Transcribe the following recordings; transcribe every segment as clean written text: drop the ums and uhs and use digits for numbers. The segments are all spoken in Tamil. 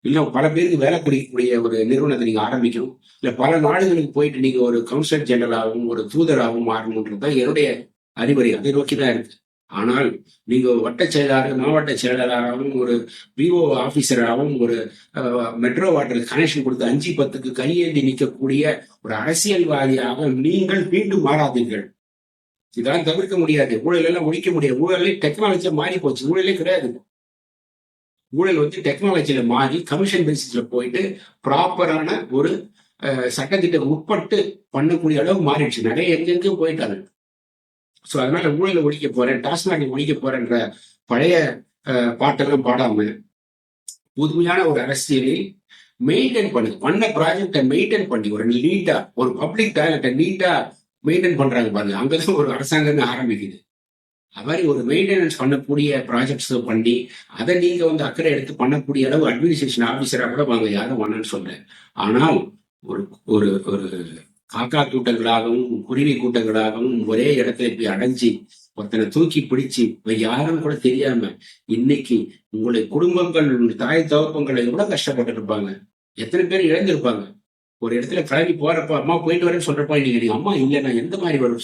இல்ல பல பேருக்கு வேலை கொடுக்கக்கூடிய ஒரு நிறுவனத்தை நீங்க ஆரம்பிக்கணும். இல்ல பல நாடுகளுக்கு போயிட்டு நீங்க ஒரு கவுன்சிலர் ஜெனரலாகவும் ஒரு தூதராகவும் மாறணும்ன்றதுதான் என்னுடைய அறிவுரை. அதை நோக்கிதான் இருக்கு. ஆனால் நீங்க வட்ட செயலாளர், மாவட்ட செயலாளராகவும், ஒரு விஓ ஆபீசராகவும், ஒரு மெட்ரோ வாட்டர் கனெக்ஷன் கொடுத்து 5-10க்கு கையேந்தி நிற்கக்கூடிய ஒரு அரசியல்வாதியாக நீங்கள் மீண்டும் மாறாதீர்கள். இதெல்லாம் தவிர்க்க முடியாது. ஊழல் எல்லாம் ஒழிக்க முடியாது. ஊழலே டெக்னாலஜியா மாறி போச்சு. ஊழலே கிடையாது. ஊழல் டெக்னாலஜியில மாறி கமிஷன் பேசிஸ்ல போயிட்டு ப்ராப்பரான ஒரு சட்டத்திட்டம் உட்பட்டு பண்ணக்கூடிய அளவு மாறிடுச்சு. நிறைய எங்கெங்கும் போயிட்டாங்க. ஸோ அதனால ஊழலை ஒழிக்க போறேன், டாஸ்மாகை ஒழிக்க போறேன்ற பழைய பாட்டெல்லாம் பாடாம புதுமையான ஒரு அரசியலை மெயின்டைன் பண்ண ப்ராஜெக்டை மெயின்டைன் பண்ணி ஒரு நீட்டா ஒரு பப்ளிக் டாய்லெட்டை நீட்டா மெயின்டைன் பண்றாங்க பாருங்க. அங்கதான் ஒரு அரசாங்கமே ஆரம்பிக்குது. அது மாதிரி ஒரு மெயின்டெனன்ஸ் பண்ணக்கூடிய ப்ராஜெக்ட்ஸ் பண்ணி அதை நீங்க அக்கறை எடுத்து பண்ணக்கூடிய அளவு அட்மினிஸ்ட்ரேஷன் ஆபீசரா கூட வாங்க, யாரும் வேணும்னு சொல்றேன். ஆனால் ஒரு ஒரு ஒரு காக்கா கூட்டங்களாகவும் குருவி கூட்டங்களாகவும் ஒரே இடத்துல இப்படி அடைஞ்சி ஒருத்தனை தூக்கி பிடிச்சு யாரும் கூட தெரியாம இன்னைக்கு உங்களுடைய குடும்பங்கள், தாய் தகப்பங்களை கூட கஷ்டப்பட்டு இருப்பாங்க. எத்தனை பேர் இழந்திருப்பாங்க. ஒரு இடத்துல கிளம்பி போறப்ப அம்மா போயிட்டு வரேன்னு சொல்றப்ப நீங்க அம்மா இல்ல, நான் எந்த மாதிரி ஒரு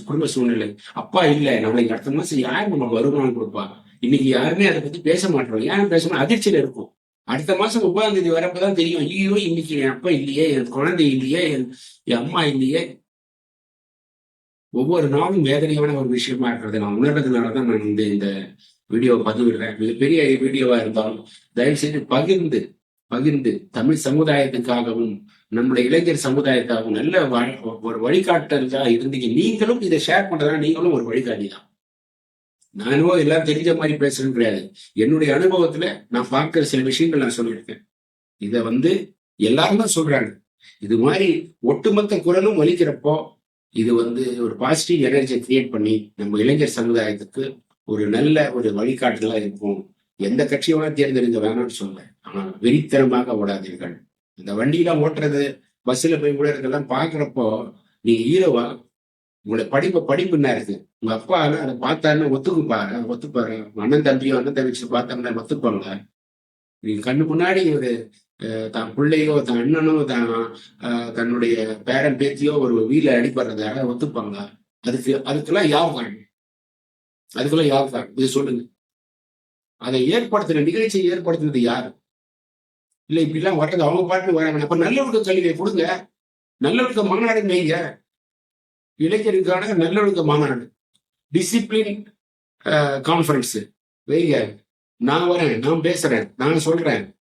குடும்ப சூழ்நிலை, அப்பா இல்ல, நாளைக்கு அடுத்த மாசம் யார் நமக்கு வருமானம் கொடுப்பா. இன்னைக்கு யாருமே அதை பத்தி பேச மாட்டோம். யாரும் பேச அதிர்ச்சியில இருக்கும். அடுத்த மாசம் 30ஆம் தேதி வரப்பதான் தெரியும், ஐயோ இன்னைக்கு என் அப்பா இல்லையே, என் குழந்தை இல்லையே, என் அம்மா இல்லையே. ஒவ்வொரு நாளும் வேதனையான ஒரு விஷயமா இருக்கிறது நான் உணர்றதுனாலதான் நான் இந்த வீடியோவை பதிவிடுறேன். மிகப்பெரிய வீடியோவா இருந்தாலும் தயவு செய்து பகிர்ந்து தமிழ் சமுதாயத்துக்காகவும் நம்முடைய இளைஞர் சமுதாயத்தாகவும் நல்ல ஒரு வழிகாட்டலா இருந்தீங்க. நீங்களும் இதை ஷேர் பண்றதா நீங்களும் ஒரு வழிகாட்டி தான். நானும் எல்லாம் தெரிஞ்ச மாதிரி பேசுறேன்னு கிடையாது. என்னுடைய அனுபவத்துல நான் பார்க்கிற சில விஷயங்கள் நான் சொல்லியிருக்கேன். இதை எல்லாரும் தான் சொல்றாங்க. இது மாதிரி ஒட்டுமொத்த குரலும் ஒலிக்கிறப்போ இது ஒரு பாசிட்டிவ் எனர்ஜியை கிரியேட் பண்ணி நம்ம இளைஞர் சமுதாயத்துக்கு ஒரு நல்ல ஒரு வழிகாட்டுதலா இருக்கும். எந்த கட்சியோட தேர்ந்தெடுக்க வேணாம்னு சொல்ல, ஆனால் வெறித்தனமாக ஓடாதீர்கள். இந்த வண்டியெல்லாம் ஓட்டுறது, பஸ்ல போய் விடுறதெல்லாம் பாக்குறப்போ நீங்க ஹீரோவா, உங்களோட படிப்பு என்ன இருக்கு? உங்க அப்பா அதை பார்த்தாருன்னு ஒத்துப்பாரு. அண்ணன் தம்பிச்சு பார்த்தாங்கன்னா ஒத்துப்பாங்க. நீங்க கண்ணு முன்னாடி தான் பிள்ளையோ, தன் அண்ணனோ, தன்னுடைய பேரன் பேத்தியோ ஒரு வீல அடிப்படுறத ஒத்துப்பாங்க. அதுக்கெல்லாம் யார் காரணம்? இது சொல்லுங்க. அதை ஏற்படுத்தின நிகழ்ச்சியை ஏற்படுத்தினது யாரு? இல்ல இப்படி எல்லாம் வர்றது அவங்க பாட்டு வராங்க. அப்ப நல்லொழுக்க கல்வியை கொடுங்க. நல்லொழுக்க மாநாடு வைங்க. இளைஞருக்கான நல்லொழுக்க மாநாடு, டிசிப்ளின் கான்ஃபரன்ஸ் வைங்க. நான் வரேன், நான் பேசுறேன், நான் சொல்றேன்.